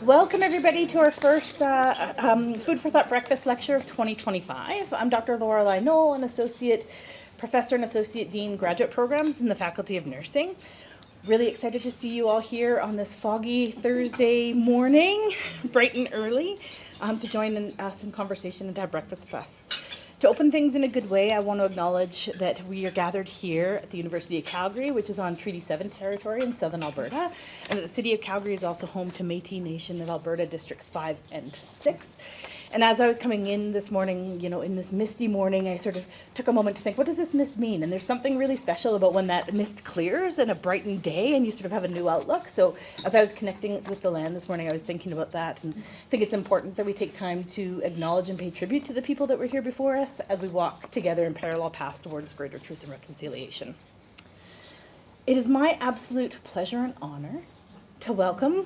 Welcome everybody to our first Food for Thought Breakfast Lecture of 2025. I'm Dr. Lorelei Knoll, an Associate Professor and Associate Dean Graduate Programs in the Faculty of Nursing. Really excited to see you all here on this foggy Thursday morning, bright and early, to join us in conversation and to have breakfast with us. To open things in a good way, I want to acknowledge that we are gathered here at the University of Calgary, which is on Treaty 7 territory in southern Alberta, and that the City of Calgary is also home to Métis Nation of Alberta Districts 5 and 6. And as I was coming in this morning, in this misty morning, I sort of took a moment to think, what does this mist mean? And there's something really special about when that mist clears and a brightened day and you sort of have a new outlook. So as I was connecting with the land this morning, I was thinking about that, and I think it's important that we take time to acknowledge and pay tribute to the people that were here before us as we walk together in parallel paths towards greater truth and reconciliation. It is my absolute pleasure and honor to welcome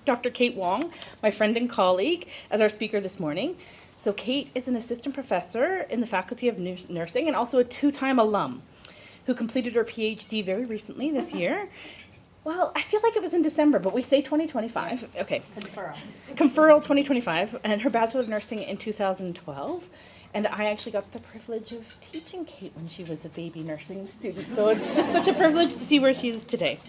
Dr. Kate Wong, my friend and colleague, as our speaker this morning. So Kate is an assistant professor in the Faculty of Nursing and also a two-time alum who completed her PhD very recently this year. Well, I feel like it was in December, but we say 2025. Okay. Conferral 2025, and her Bachelor of Nursing in 2012. And I actually got the privilege of teaching Kate when she was a baby nursing student. So it's just such a privilege to see where she is today.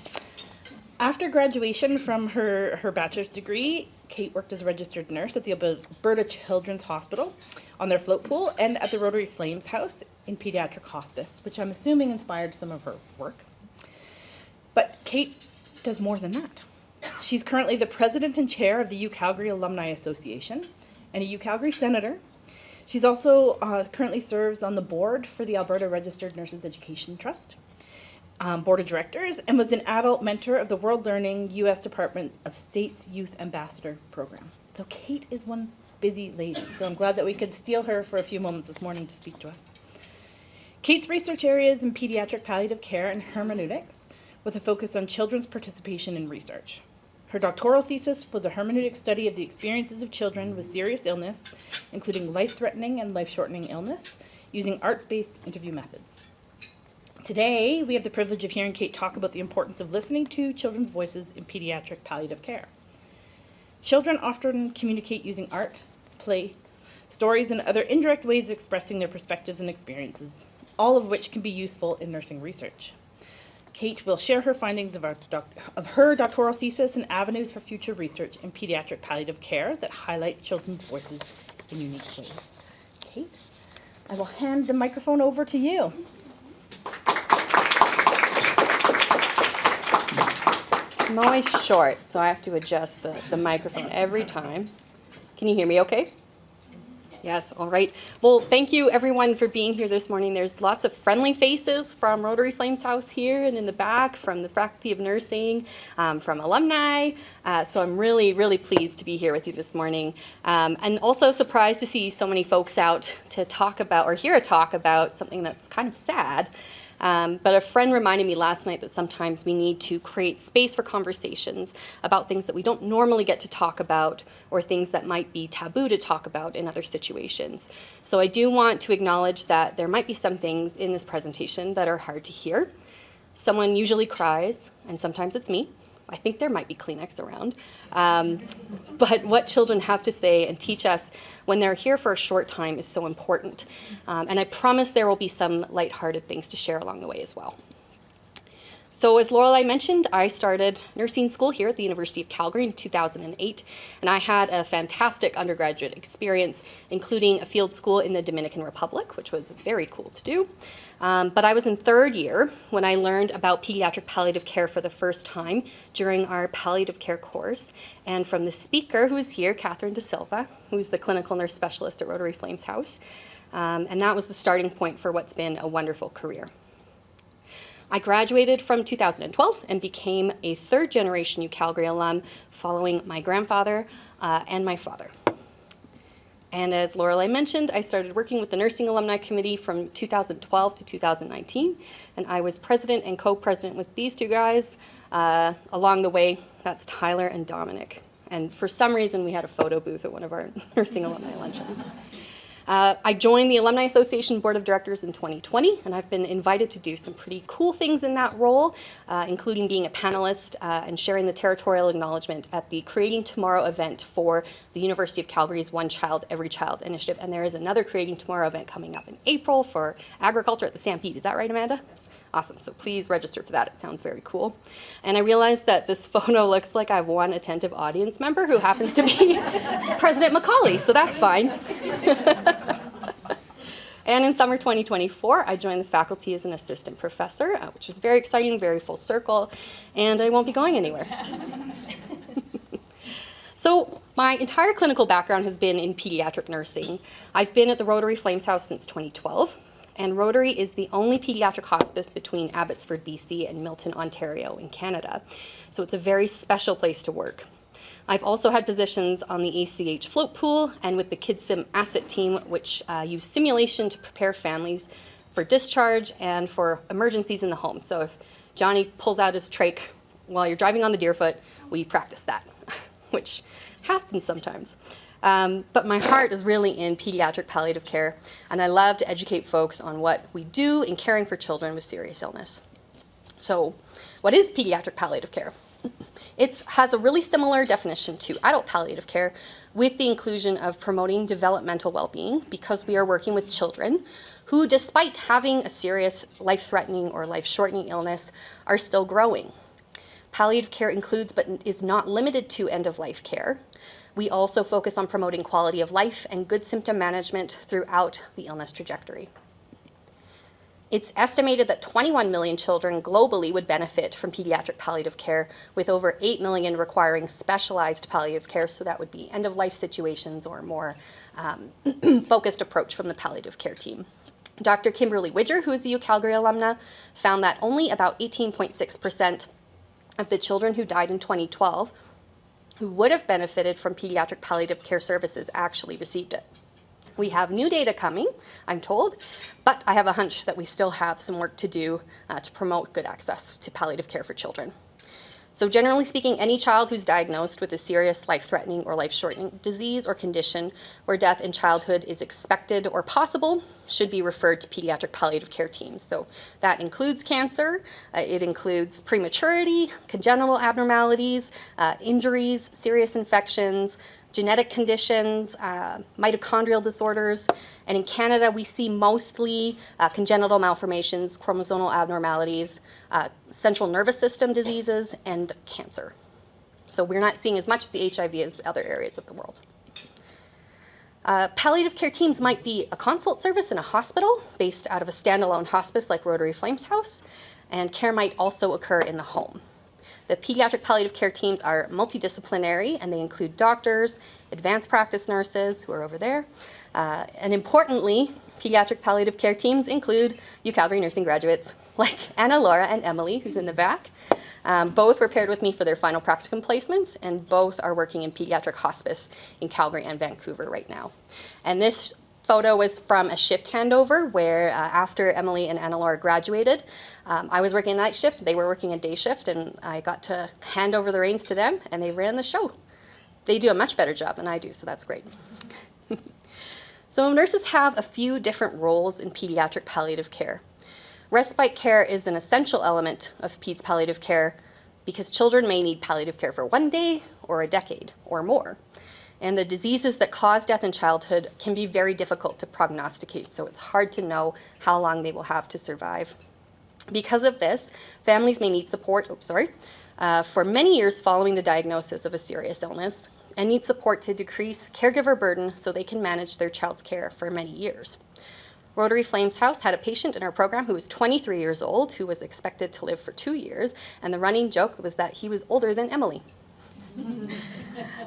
After graduation from her bachelor's degree, Kate worked as a registered nurse at the Alberta Children's Hospital on their float pool and at the Rotary Flames House in Paediatric Hospice, which I'm assuming inspired some of her work. But Kate does more than that. She's currently the president and chair of the UCalgary Alumni Association and a UCalgary senator. She's also currently serves on the board for the Alberta Registered Nurses Education Trust. Board of Directors, and was an adult mentor of the World Learning U.S. Department of State's Youth Ambassador Program. So Kate is one busy lady, so I'm glad that we could steal her for a few moments this morning to speak to us. Kate's research areas in pediatric palliative care and hermeneutics, with a focus on children's participation in research. Her doctoral thesis was a hermeneutic study of the experiences of children with serious illness, including life-threatening and life-shortening illness, using arts-based interview methods. Today, we have the privilege of hearing Kate talk about the importance of listening to children's voices in pediatric palliative care. Children often communicate using art, play, stories, and other indirect ways of expressing their perspectives and experiences, all of which can be useful in nursing research. Kate will share her findings of her doctoral thesis and avenues for future research in pediatric palliative care that highlight children's voices in unique ways. Kate, I will hand the microphone over to you. I'm always short, so I have to adjust the microphone every time. Can you hear me okay? Yes, all right. Well, thank you everyone for being here this morning. There's lots of friendly faces from Rotary Flames House here and in the back, from the Faculty of Nursing, from alumni. So I'm really, really pleased to be here with you this morning. And also surprised to see so many folks out to talk about, or hear a talk about something that's kind of sad. But a friend reminded me last night that sometimes we need to create space for conversations about things that we don't normally get to talk about or things that might be taboo to talk about in other situations. So I do want to acknowledge that there might be some things in this presentation that are hard to hear. Someone usually cries, and sometimes it's me. I think there might be Kleenex around. But what children have to say and teach us when they're here for a short time is so important. And I promise there will be some lighthearted things to share along the way as well. So as Lorelei mentioned, I started nursing school here at the University of Calgary in 2008, and I had a fantastic undergraduate experience, including a field school in the Dominican Republic, which was very cool to do. But I was in third year when I learned about pediatric palliative care for the first time during our palliative care course, and from the speaker who is here, Catherine De Silva, who's the clinical nurse specialist at Rotary Flames House. And that was the starting point for what's been a wonderful career. I graduated from 2012 and became a third-generation UCalgary alum following my grandfather and my father. And as Lorelei mentioned, I started working with the Nursing Alumni Committee from 2012 to 2019, and I was president and co-president with these two guys. Along the way, that's Tyler and Dominic. And for some reason, we had a photo booth at one of our nursing alumni luncheons. I joined the Alumni Association Board of Directors in 2020, and I've been invited to do some pretty cool things in that role, including being a panelist and sharing the territorial acknowledgement at the Creating Tomorrow event for the University of Calgary's One Child, Every Child initiative. And there is another Creating Tomorrow event coming up in April for agriculture at the Stampede. Is that right, Amanda? Awesome, so please register for that. It sounds very cool. And I realized that this photo looks like I have one attentive audience member who happens to be President Macaulay, so that's fine. And in summer 2024, I joined the faculty as an assistant professor, which was very exciting, very full circle, and I won't be going anywhere. So my entire clinical background has been in pediatric nursing. I've been at the Rotary Flames House since 2012. And Rotary is the only pediatric hospice between Abbotsford, BC and Milton, Ontario in Canada. So it's a very special place to work. I've also had positions on the ACH float pool and with the KidSim asset team, which use simulation to prepare families for discharge and for emergencies in the home. So if Johnny pulls out his trach while you're driving on the Deerfoot, we practice that, which happens sometimes. But my heart is really in pediatric palliative care, and I love to educate folks on what we do in caring for children with serious illness. So what is pediatric palliative care? It has a really similar definition to adult palliative care, with the inclusion of promoting developmental well-being, because we are working with children who, despite having a serious life-threatening or life-shortening illness, are still growing. Palliative care includes, but is not limited to, end-of-life care. We also focus on promoting quality of life and good symptom management throughout the illness trajectory. It's estimated that 21 million children globally would benefit from pediatric palliative care, with over 8 million requiring specialized palliative care, so that would be end-of-life situations or more focused approach from the palliative care team. Dr. Kimberly Widger, who is a UCalgary alumna, found that only about 18.6% of the children who died in 2012 who would have benefited from pediatric palliative care services actually received it. We have new data coming, I'm told, but I have a hunch that we still have some work to do to promote good access to palliative care for children. So generally speaking, any child who's diagnosed with a serious life-threatening or life-shortening disease or condition where death in childhood is expected or possible should be referred to pediatric palliative care teams. So that includes cancer, it includes prematurity, congenital abnormalities, injuries, serious infections, genetic conditions, mitochondrial disorders, and in Canada we see mostly congenital malformations, chromosomal abnormalities, central nervous system diseases, and cancer. So we're not seeing as much of the HIV as other areas of the world. Palliative care teams might be a consult service in a hospital based out of a standalone hospice like Rotary Flames House, and care might also occur in the home. The pediatric palliative care teams are multidisciplinary, and they include doctors, advanced practice nurses, who are over there, and importantly, pediatric palliative care teams include UCalgary nursing graduates like Anna, Laura, and Emily, who's in the back. Both were paired with me for their final practicum placements, and both are working in pediatric hospice in Calgary and Vancouver right now. And this photo was from a shift handover where after Emily and Anna Laura graduated, I was working a night shift, they were working a day shift, and I got to hand over the reins to them, and they ran the show. They do a much better job than I do, so that's great. So nurses have a few different roles in pediatric palliative care. Respite care is an essential element of peds palliative care because children may need palliative care for one day or a decade or more. And the diseases that cause death in childhood can be very difficult to prognosticate, so it's hard to know how long they will have to survive. Because of this, families may need support for many years following the diagnosis of a serious illness and need support to decrease caregiver burden so they can manage their child's care for many years. Rotary Flames House had a patient in our program who was 23 years old, who was expected to live for 2 years, and the running joke was that he was older than Emily.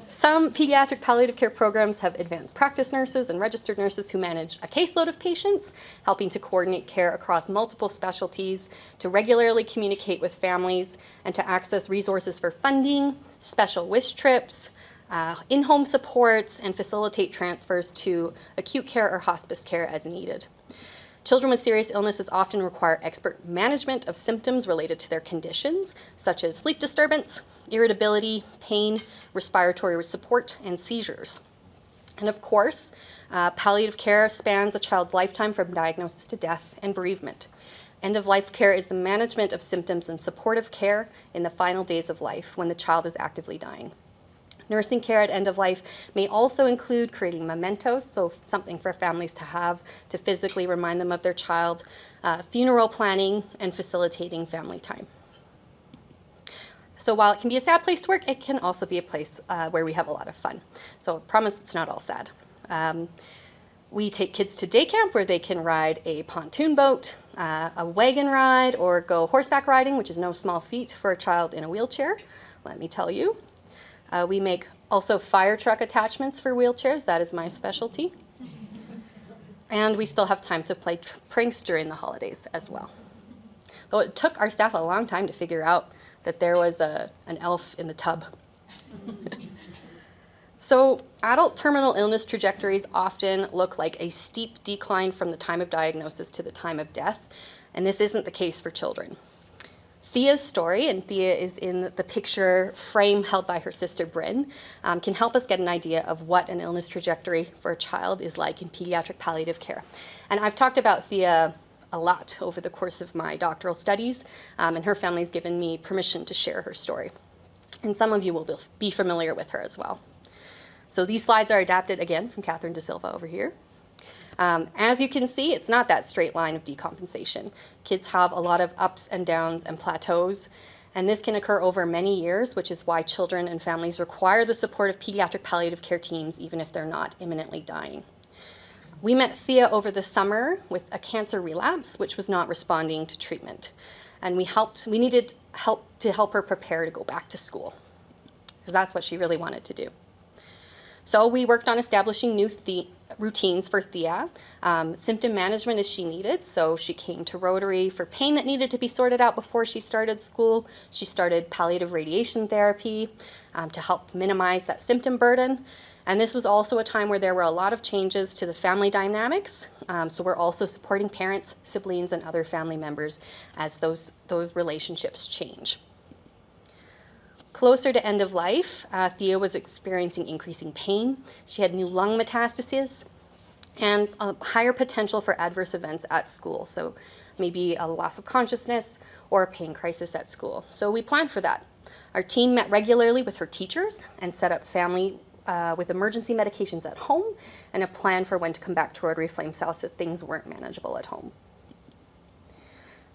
Some pediatric palliative care programs have advanced practice nurses and registered nurses who manage a caseload of patients, helping to coordinate care across multiple specialties, to regularly communicate with families, and to access resources for funding, special wish trips, in-home supports, and facilitate transfers to acute care or hospice care as needed. Children with serious illnesses often require expert management of symptoms related to their conditions, such as sleep disturbance, irritability, pain, respiratory support, and seizures. And of course, palliative care spans a child's lifetime from diagnosis to death and bereavement. End-of-life care is the management of symptoms and supportive care in the final days of life when the child is actively dying. Nursing care at end of life may also include creating mementos, so something for families to have to physically remind them of their child, funeral planning, and facilitating family time. So while it can be a sad place to work, it can also be a place where we have a lot of fun. So I promise it's not all sad. We take kids to day camp where they can ride a pontoon boat, a wagon ride, or go horseback riding, which is no small feat for a child in a wheelchair, let me tell you. We make also fire truck attachments for wheelchairs. That is my specialty. And we still have time to play pranks during the holidays as well. Though it took our staff a long time to figure out that there was an elf in the tub. So adult terminal illness trajectories often look like a steep decline from the time of diagnosis to the time of death, and this isn't the case for children. Thea's story, and Thea is in the picture frame held by her sister Bryn, can help us get an idea of what an illness trajectory for a child is like in pediatric palliative care. And I've talked about Thea a lot over the course of my doctoral studies, and her family's given me permission to share her story. And some of you will be familiar with her as well. So these slides are adapted again from Catherine De Silva over here. As you can see, it's not that straight line of decompensation. Kids have a lot of ups and downs and plateaus, and this can occur over many years, which is why children and families require the support of pediatric palliative care teams, even if they're not imminently dying. We met Thea over the summer with a cancer relapse, which was not responding to treatment. And we needed help to help her prepare to go back to school, because that's what she really wanted to do. So we worked on establishing new routines for Thea. Symptom management as she needed, so she came to Rotary for pain that needed to be sorted out before she started school. She started palliative radiation therapy to help minimize that symptom burden. And this was also a time where there were a lot of changes to the family dynamics. So we're also supporting parents, siblings, and other family members as those relationships change. Closer to end of life, Thea was experiencing increasing pain. She had new lung metastases and a higher potential for adverse events at school. So maybe a loss of consciousness or a pain crisis at school. So we planned for that. Our team met regularly with her teachers and set up family with emergency medications at home and a plan for when to come back to Rotary Flames House if things weren't manageable at home.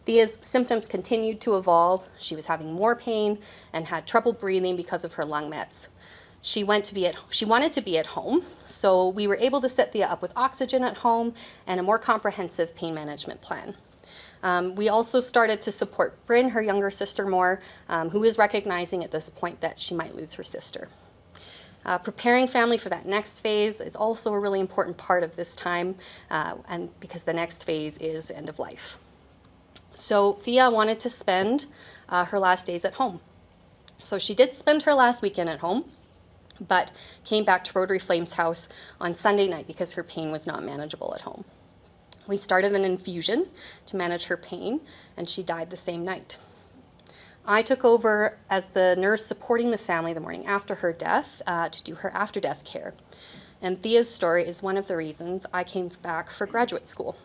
Thea's symptoms continued to evolve. She was having more pain and had trouble breathing because of her lung mets. She wanted to be at home, so we were able to set Thea up with oxygen at home and a more comprehensive pain management plan. We also started to support Bryn, her younger sister, more, who is recognizing at this point that she might lose her sister. Preparing family for that next phase is also a really important part of this time, and because the next phase is end of life. So Thea wanted to spend her last days at home. So she did spend her last weekend at home, but came back to Rotary Flames House on Sunday night because her pain was not manageable at home. We started an infusion to manage her pain, and she died the same night. I took over as the nurse supporting the family the morning after her death to do her after-death care. And Thea's story is one of the reasons I came back for graduate school.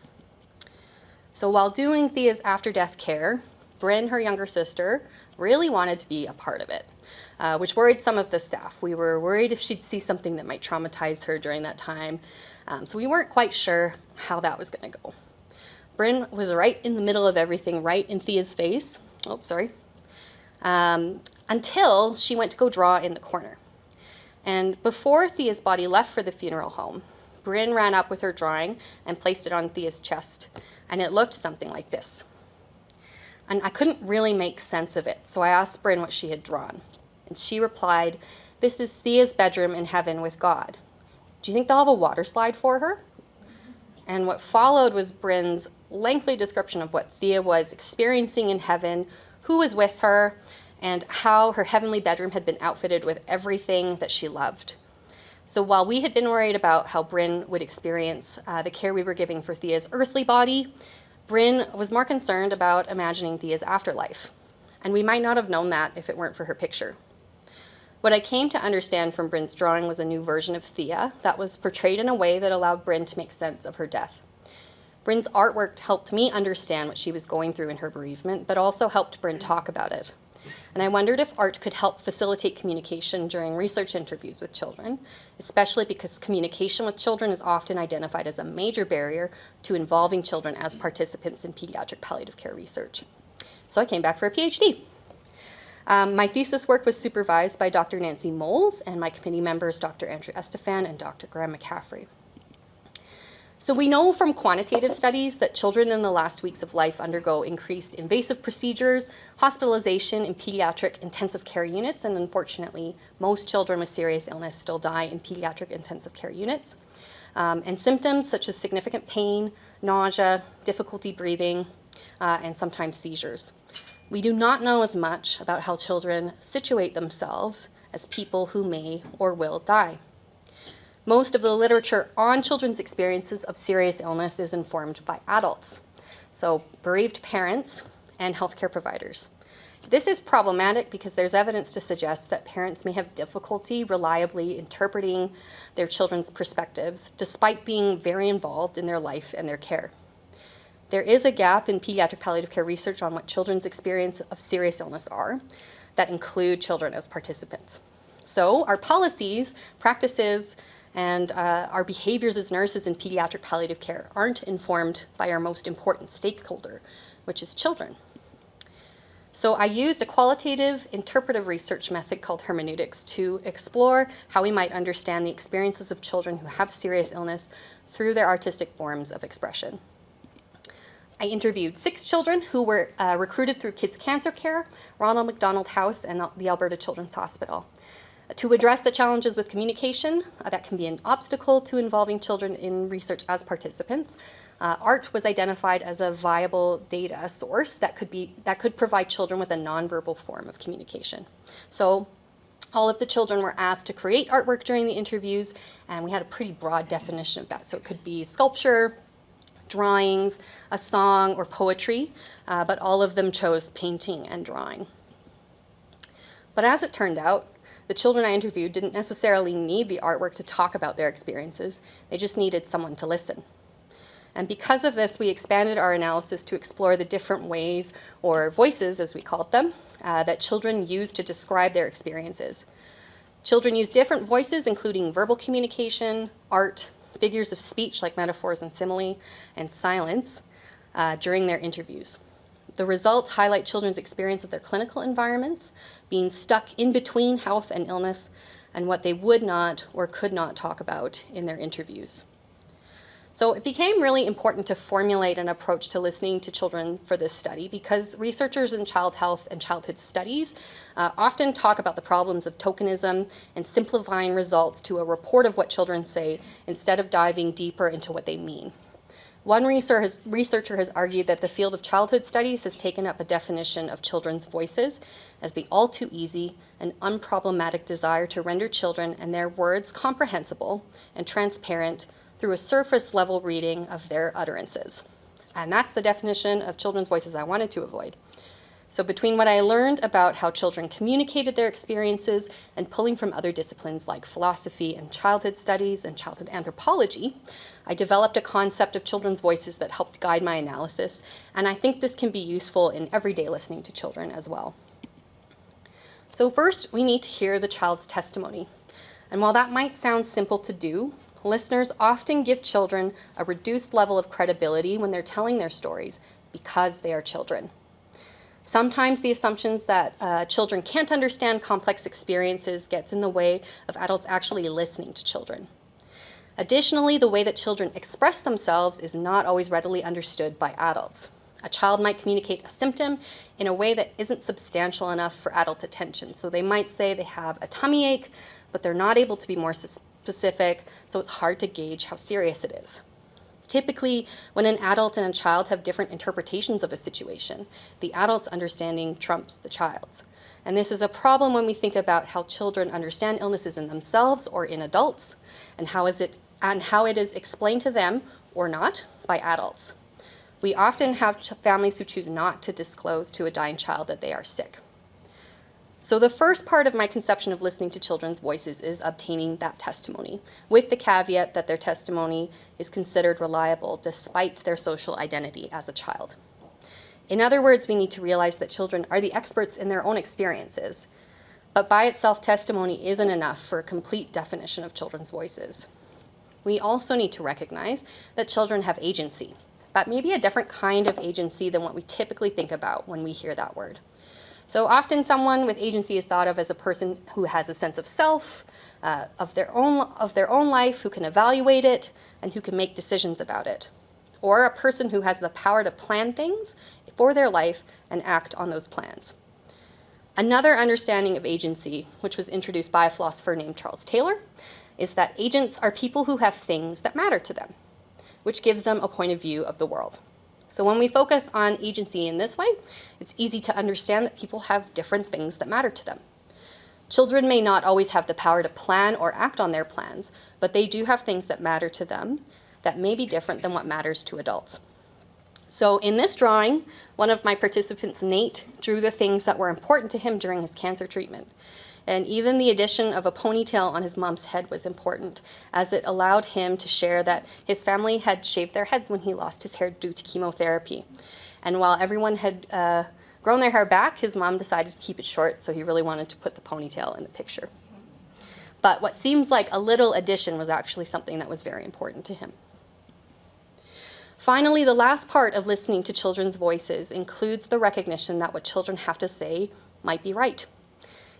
So while doing Thea's after-death care, Bryn, her younger sister, really wanted to be a part of it, which worried some of the staff. We were worried if she'd see something that might traumatize her during that time, so we weren't quite sure how that was going to go. Bryn was right in the middle of everything, right in Thea's face. Oh, sorry. Until she went to go draw in the corner. And before Thea's body left for the funeral home, Bryn ran up with her drawing and placed it on Thea's chest. And it looked something like this. And I couldn't really make sense of it, so I asked Bryn what she had drawn. And she replied, "This is Thea's bedroom in heaven with God. Do you think they'll have a water slide for her?" And what followed was Bryn's lengthy description of what Thea was experiencing in heaven, who was with her, and how her heavenly bedroom had been outfitted with everything that she loved. So while we had been worried about how Bryn would experience the care we were giving for Thea's earthly body, Bryn was more concerned about imagining Thea's afterlife. And we might not have known that if it weren't for her picture. What I came to understand from Bryn's drawing was a new version of Thea that was portrayed in a way that allowed Bryn to make sense of her death. Bryn's artwork helped me understand what she was going through in her bereavement, but also helped Bryn talk about it. And I wondered if art could help facilitate communication during research interviews with children, especially because communication with children is often identified as a major barrier to involving children as participants in pediatric palliative care research. So I came back for a PhD. My thesis work was supervised by Dr. Nancy Moles and my committee members, Dr. Andrew Estefan and Dr. Graham McCaffrey. So we know from quantitative studies that children in the last weeks of life undergo increased invasive procedures, hospitalization in pediatric intensive care units, and unfortunately, most children with serious illness still die in pediatric intensive care units. And symptoms such as significant pain, nausea, difficulty breathing, and sometimes seizures. We do not know as much about how children situate themselves as people who may or will die. Most of the literature on children's experiences of serious illness is informed by adults, so bereaved parents and healthcare providers. This is problematic because there's evidence to suggest that parents may have difficulty reliably interpreting their children's perspectives despite being very involved in their life and their care. There is a gap in pediatric palliative care research on what children's experience of serious illness are that include children as participants. So our policies, practices, and our behaviors as nurses in pediatric palliative care aren't informed by our most important stakeholder, which is children. So I used a qualitative interpretive research method called hermeneutics to explore how we might understand the experiences of children who have serious illness through their artistic forms of expression. I interviewed 6 children who were recruited through Kids Cancer Care, Ronald McDonald House, and the Alberta Children's Hospital. To address the challenges with communication that can be an obstacle to involving children in research as participants, art was identified as a viable data source that could provide children with a nonverbal form of communication. So all of the children were asked to create artwork during the interviews, and we had a pretty broad definition of that. So it could be sculpture, drawings, a song, or poetry, but all of them chose painting and drawing. But as it turned out, the children I interviewed didn't necessarily need the artwork to talk about their experiences. They just needed someone to listen. And because of this, we expanded our analysis to explore the different ways, or voices as we called them, that children use to describe their experiences. Children use different voices, including verbal communication, art, figures of speech like metaphors and simile, and silence during their interviews. The results highlight children's experience of their clinical environments, being stuck in between health and illness, and what they would not or could not talk about in their interviews. So it became really important to formulate an approach to listening to children for this study because researchers in child health and childhood studies often talk about the problems of tokenism and simplifying results to a report of what children say instead of diving deeper into what they mean. One researcher has argued that the field of childhood studies has taken up a definition of children's voices as the all too easy and unproblematic desire to render children and their words comprehensible and transparent through a surface level reading of their utterances. And that's the definition of children's voices I wanted to avoid. So between what I learned about how children communicated their experiences and pulling from other disciplines like philosophy and childhood studies and childhood anthropology, I developed a concept of children's voices that helped guide my analysis, and I think this can be useful in everyday listening to children as well. So first, we need to hear the child's testimony. And while that might sound simple to do, listeners often give children a reduced level of credibility when they're telling their stories because they are children. Sometimes the assumptions that children can't understand complex experiences gets in the way of adults actually listening to children. Additionally, the way that children express themselves is not always readily understood by adults. A child might communicate a symptom in a way that isn't substantial enough for adult attention. So they might say they have a tummy ache, but they're not able to be more specific, so it's hard to gauge how serious it is. Typically, when an adult and a child have different interpretations of a situation, the adult's understanding trumps the child's. And this is a problem when we think about how children understand illnesses in themselves or in adults, and how it is explained to them or not by adults. We often have families who choose not to disclose to a dying child that they are sick. So the first part of my conception of listening to children's voices is obtaining that testimony, with the caveat that their testimony is considered reliable despite their social identity as a child. In other words, we need to realize that children are the experts in their own experiences, but by itself, testimony isn't enough for a complete definition of children's voices. We also need to recognize that children have agency, but maybe a different kind of agency than what we typically think about when we hear that word. So often someone with agency is thought of as a person who has a sense of self, of their own life, who can evaluate it, and who can make decisions about it. Or a person who has the power to plan things for their life and act on those plans. Another understanding of agency, which was introduced by a philosopher named Charles Taylor, is that agents are people who have things that matter to them, which gives them a point of view of the world. So when we focus on agency in this way, it's easy to understand that people have different things that matter to them. Children may not always have the power to plan or act on their plans, but they do have things that matter to them that may be different than what matters to adults. So in this drawing, one of my participants, Nate, drew the things that were important to him during his cancer treatment. And even the addition of a ponytail on his mom's head was important, as it allowed him to share that his family had shaved their heads when he lost his hair due to chemotherapy. And while everyone had grown their hair back, his mom decided to keep it short, so he really wanted to put the ponytail in the picture. But what seems like a little addition was actually something that was very important to him. Finally, the last part of listening to children's voices includes the recognition that what children have to say might be right.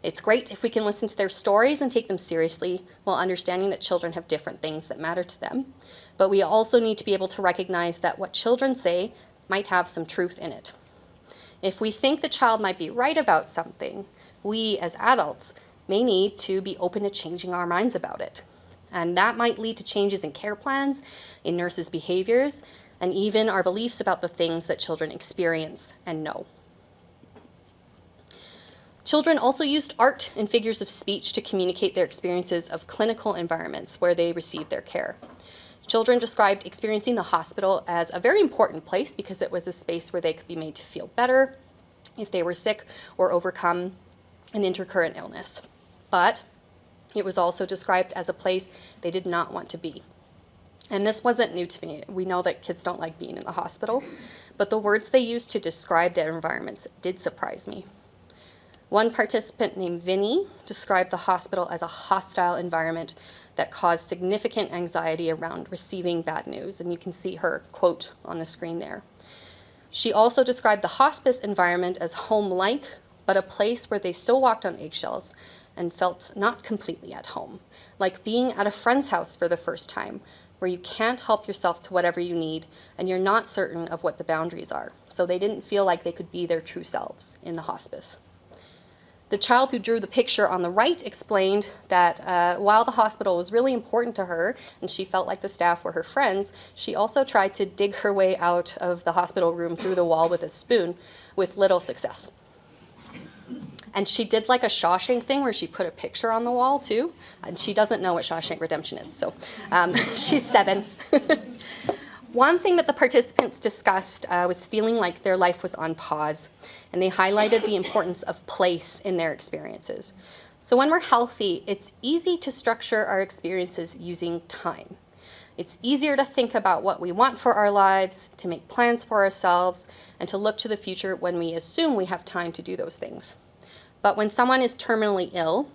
It's great if we can listen to their stories and take them seriously while understanding that children have different things that matter to them. But we also need to be able to recognize that what children say might have some truth in it. If we think the child might be right about something, we as adults may need to be open to changing our minds about it. And that might lead to changes in care plans, in nurses' behaviors, and even our beliefs about the things that children experience and know. Children also used art and figures of speech to communicate their experiences of clinical environments where they received their care. Children described experiencing the hospital as a very important place because it was a space where they could be made to feel better if they were sick or overcome an intercurrent illness. But it was also described as a place they did not want to be. And this wasn't new to me. We know that kids don't like being in the hospital, but the words they used to describe their environments did surprise me. One participant named Vinny described the hospital as a hostile environment that caused significant anxiety around receiving bad news, and you can see her quote on the screen there. She also described the hospice environment as home-like, but a place where they still walked on eggshells and felt not completely at home, like being at a friend's house for the first time, where you can't help yourself to whatever you need, and you're not certain of what the boundaries are. So they didn't feel like they could be their true selves in the hospice. The child who drew the picture on the right explained that while the hospital was really important to her and she felt like the staff were her friends, she also tried to dig her way out of the hospital room through the wall with a spoon with little success. And she did like a Shawshank thing where she put a picture on the wall too, and she doesn't know what Shawshank Redemption is, so she's 7. One thing that the participants discussed was feeling like their life was on pause, and they highlighted the importance of place in their experiences. So when we're healthy, it's easy to structure our experiences using time. It's easier to think about what we want for our lives, to make plans for ourselves, and to look to the future when we assume we have time to do those things. But when someone is terminally ill,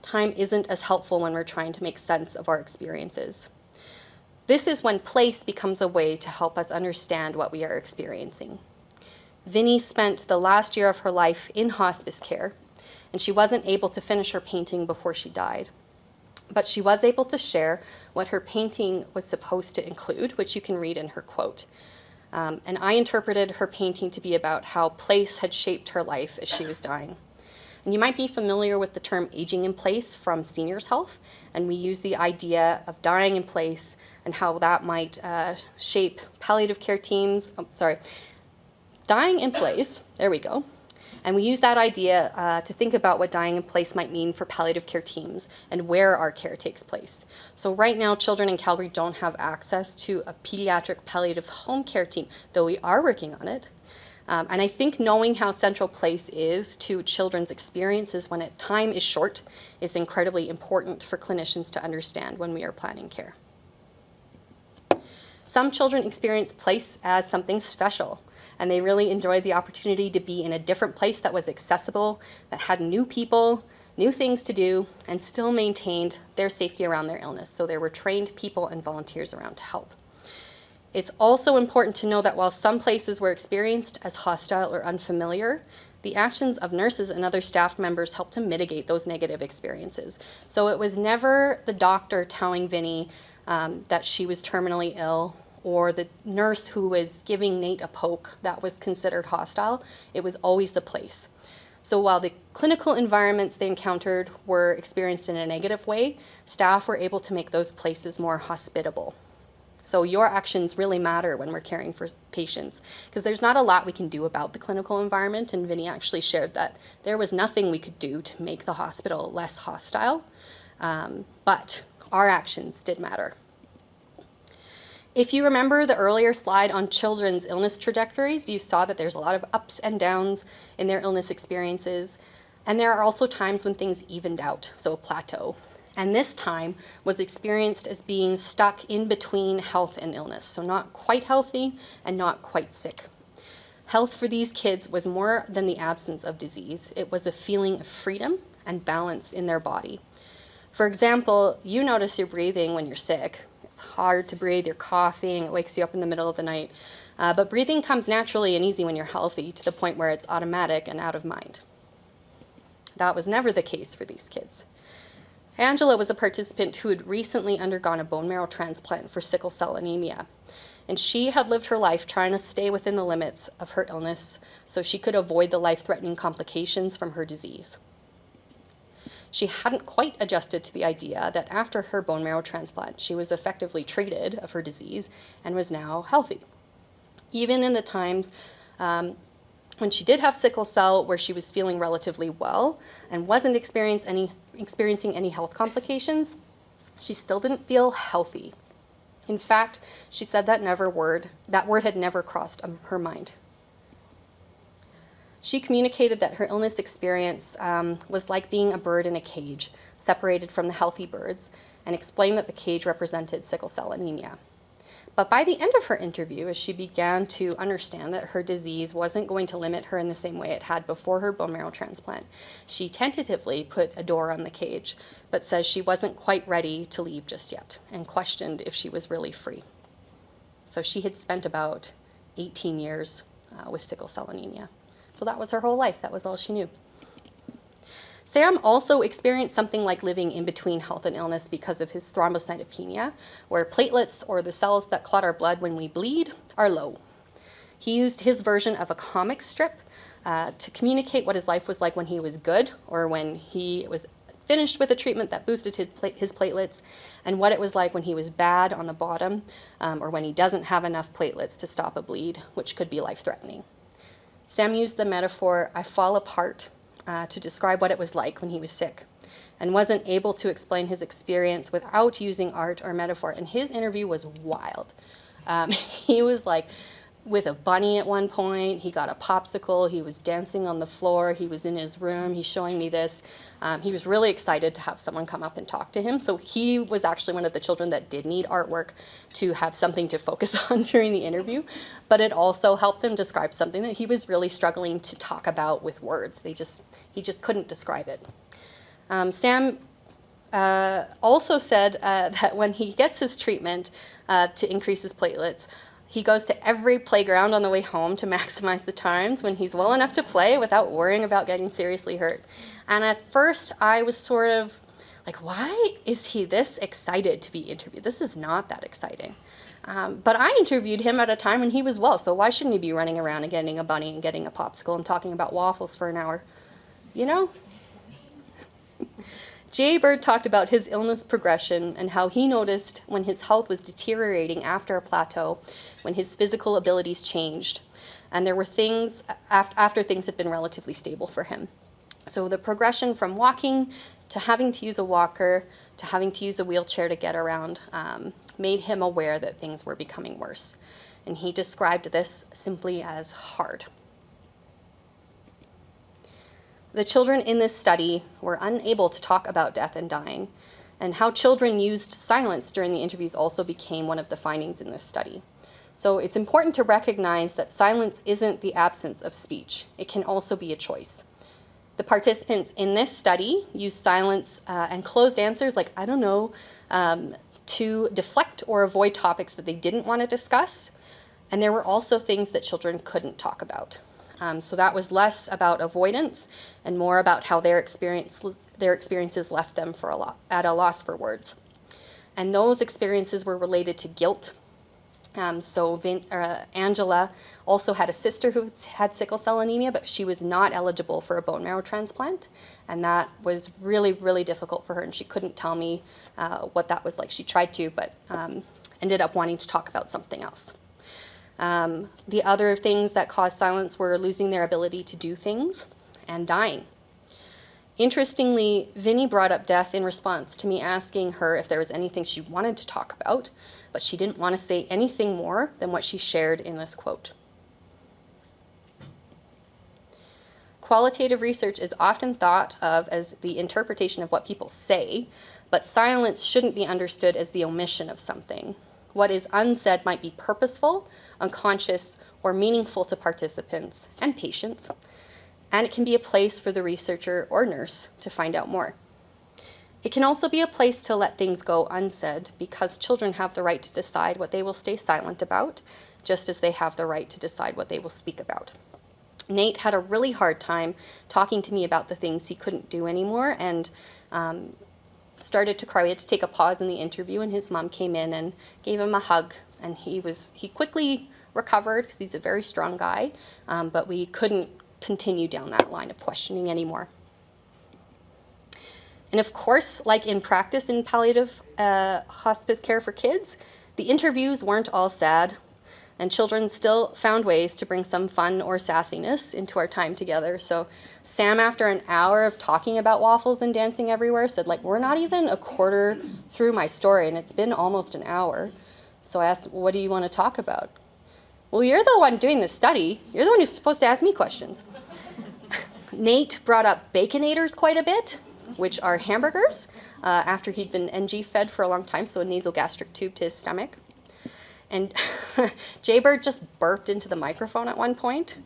time isn't as helpful when we're trying to make sense of our experiences. This is when place becomes a way to help us understand what we are experiencing. Vinny spent the last year of her life in hospice care, and she wasn't able to finish her painting before she died. But she was able to share what her painting was supposed to include, which you can read in her quote. And I interpreted her painting to be about how place had shaped her life as she was dying. And you might be familiar with the term aging in place from Seniors Health, and we use the idea of dying in place and how that might shape palliative care teams. Dying in place, there we go. And we use that idea to think about what dying in place might mean for palliative care teams and where our care takes place. So right now, children in Calgary don't have access to a pediatric palliative home care team, though we are working on it. And I think knowing how central place is to children's experiences when time is short is incredibly important for clinicians to understand when we are planning care. Some children experience place as something special, and they really enjoyed the opportunity to be in a different place that was accessible, that had new people, new things to do, and still maintained their safety around their illness. So there were trained people and volunteers around to help. It's also important to know that while some places were experienced as hostile or unfamiliar, the actions of nurses and other staff members helped to mitigate those negative experiences. So it was never the doctor telling Vinny that she was terminally ill, or the nurse who was giving Nate a poke that was considered hostile. It was always the place. So while the clinical environments they encountered were experienced in a negative way, staff were able to make those places more hospitable. So your actions really matter when we're caring for patients, because there's not a lot we can do about the clinical environment, and Vinny actually shared that there was nothing we could do to make the hospital less hostile, but our actions did matter. If you remember the earlier slide on children's illness trajectories, you saw that there's a lot of ups and downs in their illness experiences, and there are also times when things evened out, so a plateau. And this time was experienced as being stuck in between health and illness, so not quite healthy and not quite sick. Health for these kids was more than the absence of disease. It was a feeling of freedom and balance in their body. For example, you notice your breathing when you're sick. It's hard to breathe, you're coughing, it wakes you up in the middle of the night. But breathing comes naturally and easy when you're healthy, to the point where it's automatic and out of mind. That was never the case for these kids. Angela was a participant who had recently undergone a bone marrow transplant for sickle cell anemia. And she had lived her life trying to stay within the limits of her illness so she could avoid the life-threatening complications from her disease. She hadn't quite adjusted to the idea that after her bone marrow transplant, she was effectively treated of her disease and was now healthy. Even in the times when she did have sickle cell, where she was feeling relatively well and wasn't experiencing any health complications, she still didn't feel healthy. In fact, she said that word had never crossed her mind. She communicated that her illness experience was like being a bird in a cage, separated from the healthy birds, and explained that the cage represented sickle cell anemia. But by the end of her interview, as she began to understand that her disease wasn't going to limit her in the same way it had before her bone marrow transplant, she tentatively put a door on the cage, but says she wasn't quite ready to leave just yet, and questioned if she was really free. So she had spent about 18 years with sickle cell anemia. So that was her whole life. That was all she knew. Sam also experienced something like living in between health and illness because of his thrombocytopenia, where platelets, or the cells that clot our blood when we bleed, are low. He used his version of a comic strip to communicate what his life was like when he was good, or when he was finished with a treatment that boosted his platelets, and what it was like when he was bad on the bottom, or when he doesn't have enough platelets to stop a bleed, which could be life-threatening. Sam used the metaphor, "I fall apart," to describe what it was like when he was sick, and wasn't able to explain his experience without using art or metaphor. And his interview was wild. He was like with a bunny at one point. He got a popsicle. He was dancing on the floor. He was in his room. He's showing me this. He was really excited to have someone come up and talk to him. So he was actually one of the children that did need artwork to have something to focus on during the interview. But it also helped him describe something that he was really struggling to talk about with words. He just couldn't describe it. Sam also said that when he gets his treatment to increase his platelets, he goes to every playground on the way home to maximize the times when he's well enough to play without worrying about getting seriously hurt. And at first, I was sort of like, why is he this excited to be interviewed? This is not that exciting. But I interviewed him at a time when he was well, so why shouldn't he be running around and getting a bunny and getting a popsicle and talking about waffles for an hour? You know? Jay Bird talked about his illness progression and how he noticed when his health was deteriorating after a plateau, when his physical abilities changed, and there were things after things had been relatively stable for him. So the progression from walking to having to use a walker to having to use a wheelchair to get around made him aware that things were becoming worse. And he described this simply as hard. The children in this study were unable to talk about death and dying, and how children used silence during the interviews also became one of the findings in this study. So it's important to recognize that silence isn't the absence of speech. It can also be a choice. The participants in this study used silence and closed answers like, I don't know, to deflect or avoid topics that they didn't want to discuss. And there were also things that children couldn't talk about. So that was less about avoidance and more about how their experiences left them at a loss for words. And those experiences were related to guilt. Angela also had a sister who had sickle cell anemia, but she was not eligible for a bone marrow transplant. And that was really, really difficult for her. And she couldn't tell me what that was like. She tried to, but ended up wanting to talk about something else. The other things that caused silence were losing their ability to do things and dying. Interestingly, Vinnie brought up death in response to me asking her if there was anything she wanted to talk about, but she didn't want to say anything more than what she shared in this quote. Qualitative research is often thought of as the interpretation of what people say, but silence shouldn't be understood as the omission of something. What is unsaid might be purposeful, unconscious, or meaningful to participants and patients, and it can be a place for the researcher or nurse to find out more. It can also be a place to let things go unsaid because children have the right to decide what they will stay silent about, just as they have the right to decide what they will speak about. Nate had a really hard time talking to me about the things he couldn't do anymore and started to cry. We had to take a pause in the interview, and his mom came in and gave him a hug, and he quickly recovered because he's a very strong guy, but we couldn't continue down that line of questioning anymore. And of course, like in practice in palliative hospice care for kids, the interviews weren't all sad, and children still found ways to bring some fun or sassiness into our time together. So Sam, after an hour of talking about waffles and dancing everywhere, said, like, we're not even a quarter through my story, and it's been almost an hour. So I asked, what do you want to talk about? Well, you're the one doing the study. You're the one who's supposed to ask me questions. Nate brought up Baconators quite a bit, which are hamburgers, after he'd been NG fed for a long time, so a nasogastric tube to his stomach. And Jaybird just burped into the microphone at one point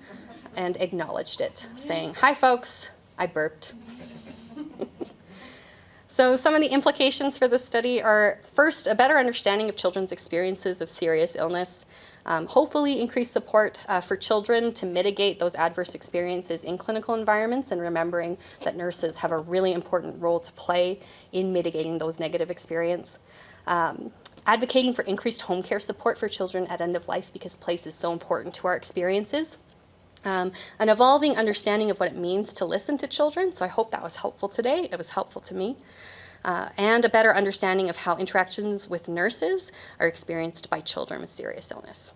and acknowledged it, saying, "Hi, folks, I burped." So some of the implications for this study are, first, a better understanding of children's experiences of serious illness, hopefully increased support for children to mitigate those adverse experiences in clinical environments, and remembering that nurses have a really important role to play in mitigating those negative experiences. Advocating for increased home care support for children at end of life because place is so important to our experiences. An evolving understanding of what it means to listen to children, so I hope that was helpful today. It was helpful to me. And a better understanding of how interactions with nurses are experienced by children with serious illness.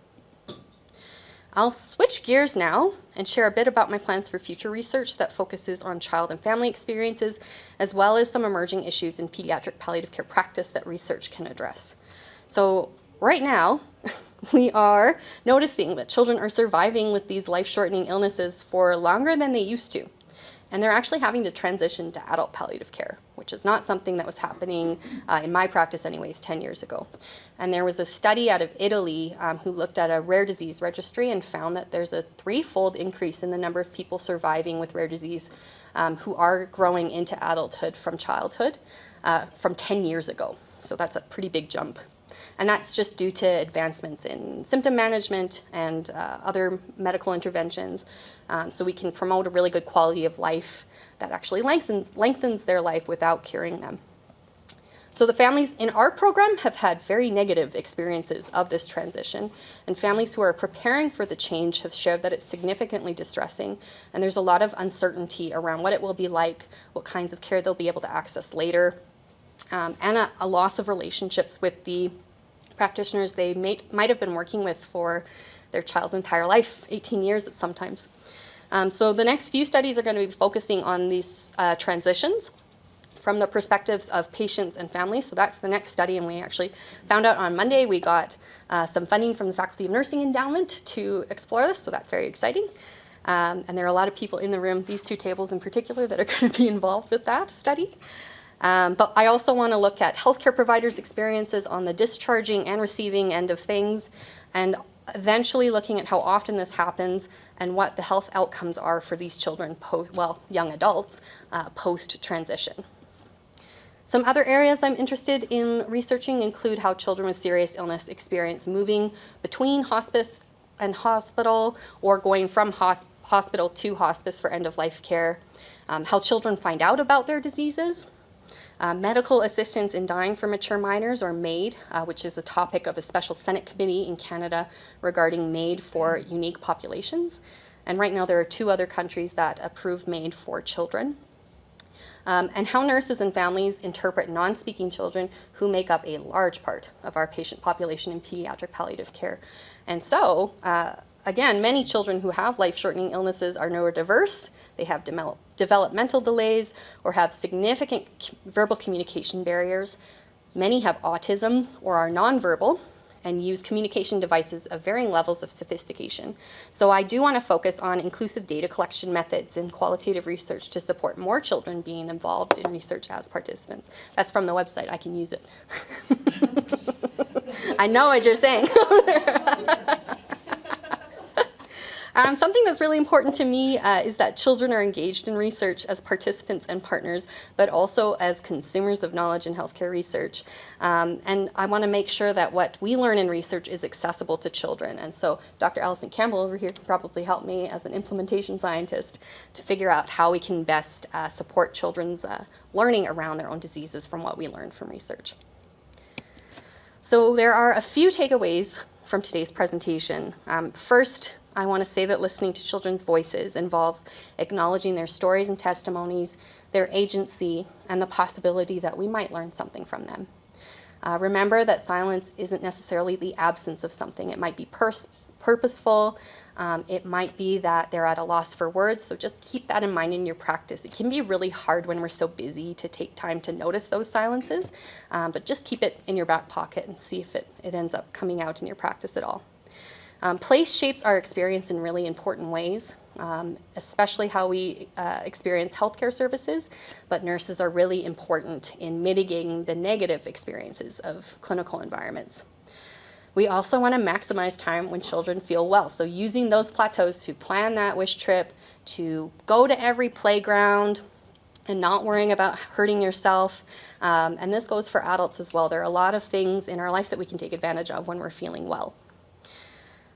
I'll switch gears now and share a bit about my plans for future research that focuses on child and family experiences, as well as some emerging issues in pediatric palliative care practice that research can address. So right now, we are noticing that children are surviving with these life-shortening illnesses for longer than they used to. And they're actually having to transition to adult palliative care, which is not something that was happening in my practice anyways 10 years ago. And there was a study out of Italy who looked at a rare disease registry and found that there's a 3-fold increase in the number of people surviving with rare disease who are growing into adulthood from childhood from 10 years ago. So that's a pretty big jump. And that's just due to advancements in symptom management and other medical interventions. So we can promote a really good quality of life that actually lengthens their life without curing them. So the families in our program have had very negative experiences of this transition, and families who are preparing for the change have shared that it's significantly distressing, and there's a lot of uncertainty around what it will be like, what kinds of care they'll be able to access later, and a loss of relationships with the practitioners they might have been working with for their child's entire life, 18 years at sometimes. So the next few studies are going to be focusing on these transitions from the perspectives of patients and families. So that's the next study, and we actually found out on Monday we got some funding from the Faculty of Nursing Endowment to explore this, so that's very exciting. And there are a lot of people in the room, these two tables in particular, that are going to be involved with that study. But I also want to look at healthcare providers' experiences on the discharging and receiving end of things, and eventually looking at how often this happens and what the health outcomes are for these children, young adults, post-transition. Some other areas I'm interested in researching include how children with serious illness experience moving between hospice and hospital, or going from hospital to hospice for end-of-life care, how children find out about their diseases, medical assistance in dying for mature minors, or MAID, which is a topic of a special Senate committee in Canada regarding MAID for unique populations. And right now there are 2 other countries that approve MAID for children. And how nurses and families interpret non-speaking children who make up a large part of our patient population in pediatric palliative care. And so, again, many children who have life-shortening illnesses are neurodiverse. They have developmental delays or have significant verbal communication barriers. Many have autism or are nonverbal and use communication devices of varying levels of sophistication. So I do want to focus on inclusive data collection methods and qualitative research to support more children being involved in research as participants. That's from the website. I can use it. I know what you're saying. Something that's really important to me is that children are engaged in research as participants and partners, but also as consumers of knowledge in healthcare research. And I want to make sure that what we learn in research is accessible to children. And so Dr. Allison Campbell over here can probably help me as an implementation scientist to figure out how we can best support children's learning around their own diseases from what we learn from research. So there are a few takeaways from today's presentation. First, I want to say that listening to children's voices involves acknowledging their stories and testimonies, their agency, and the possibility that we might learn something from them. Remember that silence isn't necessarily the absence of something. It might be purposeful. It might be that they're at a loss for words, so just keep that in mind in your practice. It can be really hard when we're so busy to take time to notice those silences, but just keep it in your back pocket and see if it ends up coming out in your practice at all. Place shapes our experience in really important ways, especially how we experience healthcare services, but nurses are really important in mitigating the negative experiences of clinical environments. We also want to maximize time when children feel well, so using those plateaus to plan that wish trip, to go to every playground, and not worrying about hurting yourself. And this goes for adults as well. There are a lot of things in our life that we can take advantage of when we're feeling well.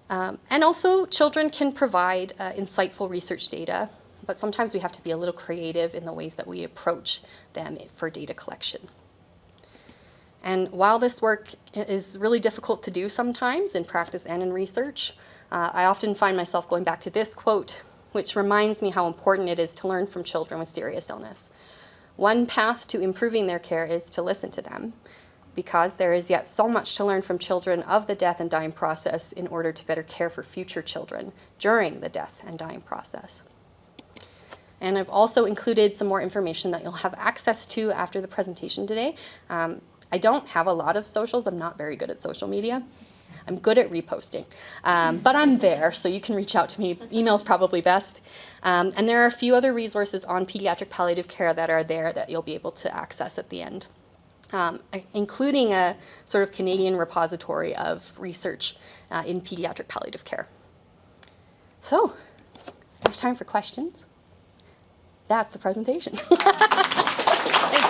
And also, children can provide insightful research data, but sometimes we have to be a little creative in the ways that we approach them for data collection. And while this work is really difficult to do sometimes in practice and in research, I often find myself going back to this quote, which reminds me how important it is to learn from children with serious illness. One path to improving their care is to listen to them, because there is yet so much to learn from children of the death and dying process in order to better care for future children during the death and dying process. And I've also included some more information that you'll have access to after the presentation today. I don't have a lot of socials. I'm not very good at social media. I'm good at reposting, but I'm there, so you can reach out to me. Email's probably best. And there are a few other resources on pediatric palliative care that are there that you'll be able to access at the end. Including a sort of Canadian repository of research in pediatric palliative care. So, there's time for questions. That's the presentation. Thank